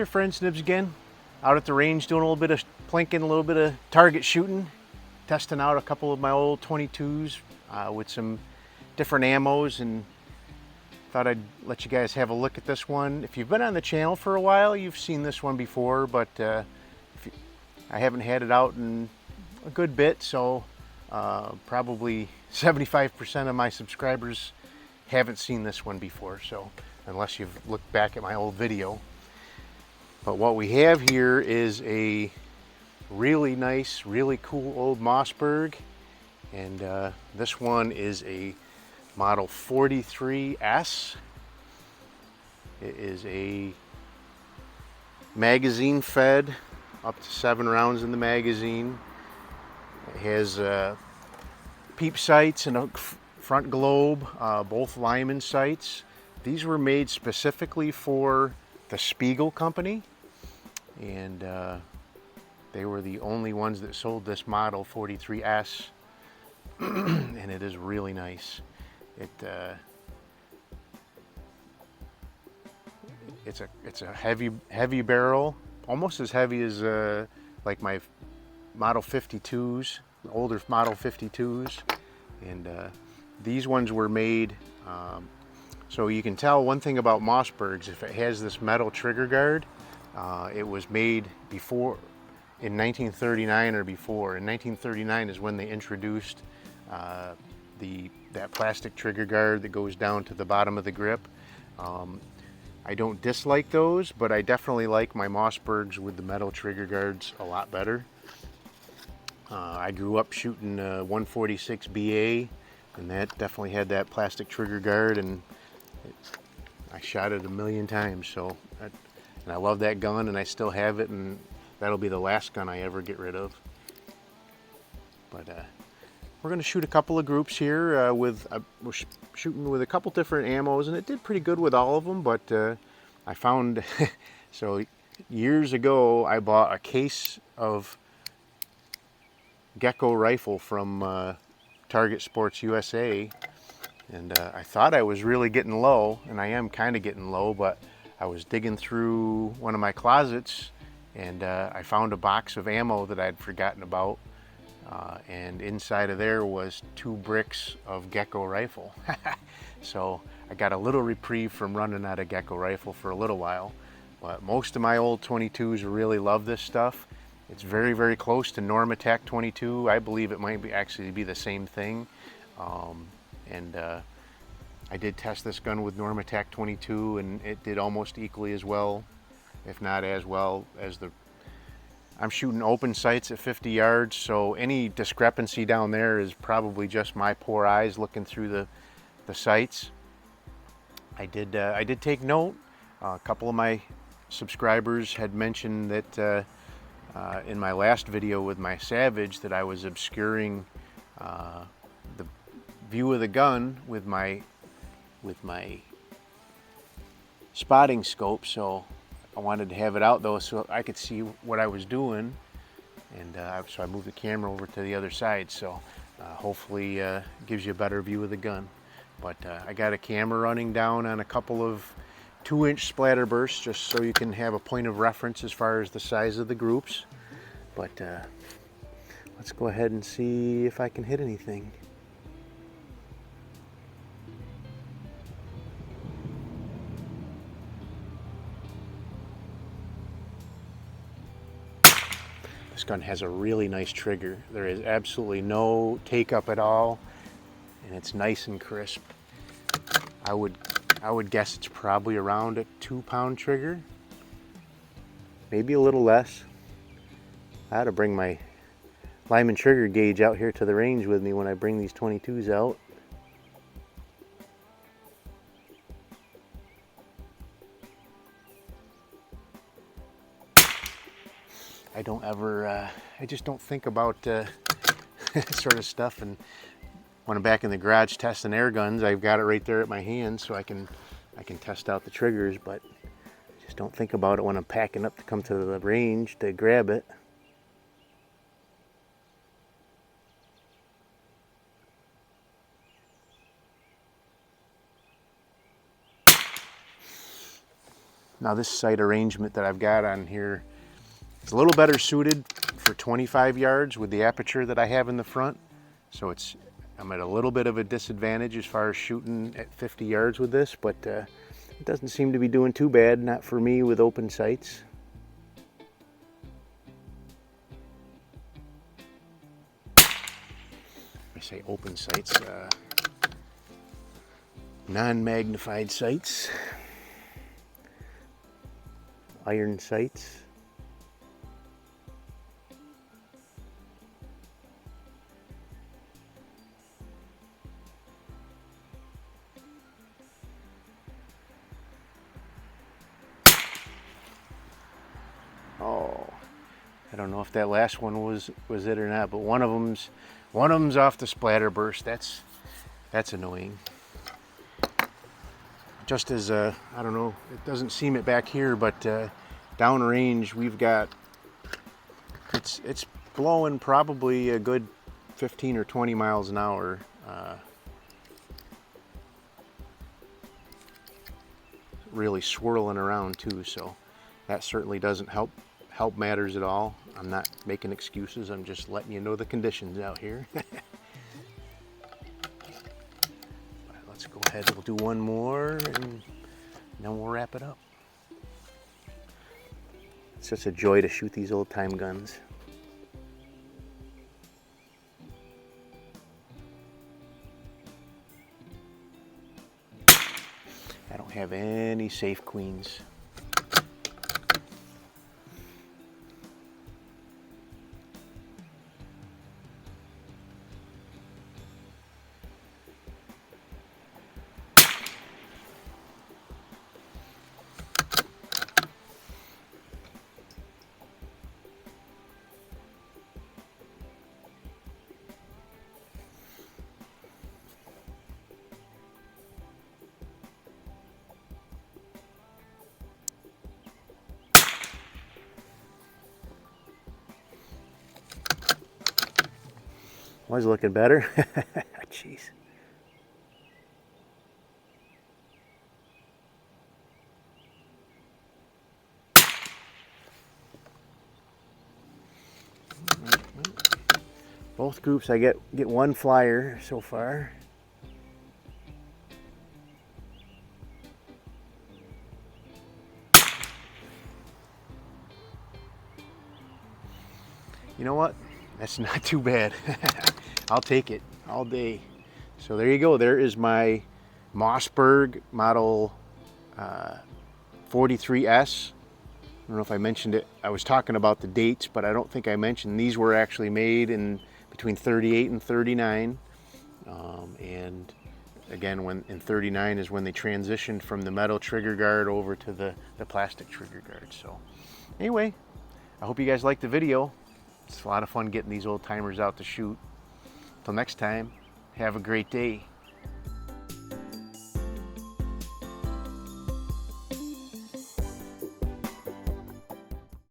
Hey there friends, Nibs again. Out at the range doing a little bit of plinking, a little bit of target shooting, testing out a couple of my old 22s with some different ammos, and thought I'd let you guys have a look at this one. If you've been on the channel for a while, you've seen this one before, but I haven't had it out in a good bit, so probably 75% of my subscribers haven't seen this one before, so unless you've looked back at my old video. But what we have here is a really nice, really cool old Mossberg, and this one is a model 43S. It is a magazine fed, up to 7 rounds in the magazine. It has peep sights and a front globe, both Lyman sights. These were made specifically for the Spiegel company, and they were the only ones that sold this model 43S, and it is really nice. It's a heavy barrel, almost as heavy as like my Model 52s, older Model 52s, and these ones were made. So you can tell one thing about Mossbergs, if it has this metal trigger guard, it was made before, in 1939 or before. In 1939 is when they introduced that plastic trigger guard that goes down to the bottom of the grip. I don't dislike those, but I definitely like my Mossbergs with the metal trigger guards a lot better. I grew up shooting 146 BA, and that definitely had that plastic trigger guard, and I shot it a million times, so and I love that gun, and I still have it, and that'll be the last gun I ever get rid of. But we're going to shoot a couple of groups here we're shooting with a couple different ammos, and it did pretty good with all of them, but I found so years ago I bought a case of Gecko rifle from Target Sports USA, and I thought I was really getting low, and I am kind of getting low, but I was digging through one of my closets, and I found a box of ammo that I'd forgotten about, and inside of there was 2 bricks of Gecko rifle. So I got a little reprieve from running out of Gecko rifle for a little while, but most of my old 22s really love this stuff. It's very, very close to Normatec 22. I believe it might actually be the same thing. I did test this gun with Normatec 22, and it did almost equally as well, if not as well as I'm shooting open sights at 50 yards, so any discrepancy down there is probably just my poor eyes looking through the sights. I did take note. A couple of my subscribers had mentioned that in my last video with my Savage that I was obscuring the view of the gun with my spotting scope, so I wanted to have it out though so I could see what I was doing, and so I moved the camera over to the other side, so hopefully gives you a better view of the gun. But I got a camera running down on a couple of 2-inch splatter bursts just so you can have a point of reference as far as the size of the groups. But let's go ahead and see if I can hit anything. This gun has a really nice trigger. There is absolutely no take up at all, and it's nice and crisp. I would guess it's probably around a 2-pound trigger, maybe a little less. I ought to bring my Lyman trigger gauge out here to the range with me when I bring these 22s out. I just don't think about sort of stuff, and when I'm back in the garage testing air guns, I've got it right there at my hand so I can test out the triggers, but I just don't think about it when I'm packing up to come to the range to grab it. Now this sight arrangement that I've got on here is a little better suited for 25 yards with the aperture that I have in the front. So I'm at a little bit of a disadvantage as far as shooting at 50 yards with this, but it doesn't seem to be doing too bad, not for me with open sights. I say open sights, non-magnified sights, iron sights. Oh, I don't know if that last one was it or not, but one of them's off the splatter burst. That's annoying. Just as I don't know, it doesn't seem it back here, but downrange we've got it's blowing probably a good 15 or 20 miles an hour. Really swirling around too, so that certainly doesn't help matters at all. I'm not making excuses, I'm just letting you know the conditions out here. Let's go ahead, we'll do one more and then we'll wrap it up. It's such a joy to shoot these old time guns. I don't have any safe queens. Was looking better. Jeez. Both groups I get one flyer so far. You know what? That's not too bad. I'll take it all day. So there you go. There is my Mossberg model 43S. I don't know if I mentioned it. I was talking about the dates, but I don't think I mentioned these were actually made in between 38 and 39. And again, when in 39 is when they transitioned from the metal trigger guard over to the plastic trigger guard. So anyway, I hope you guys liked the video. It's a lot of fun getting these old timers out to shoot. Till next time, have a great day.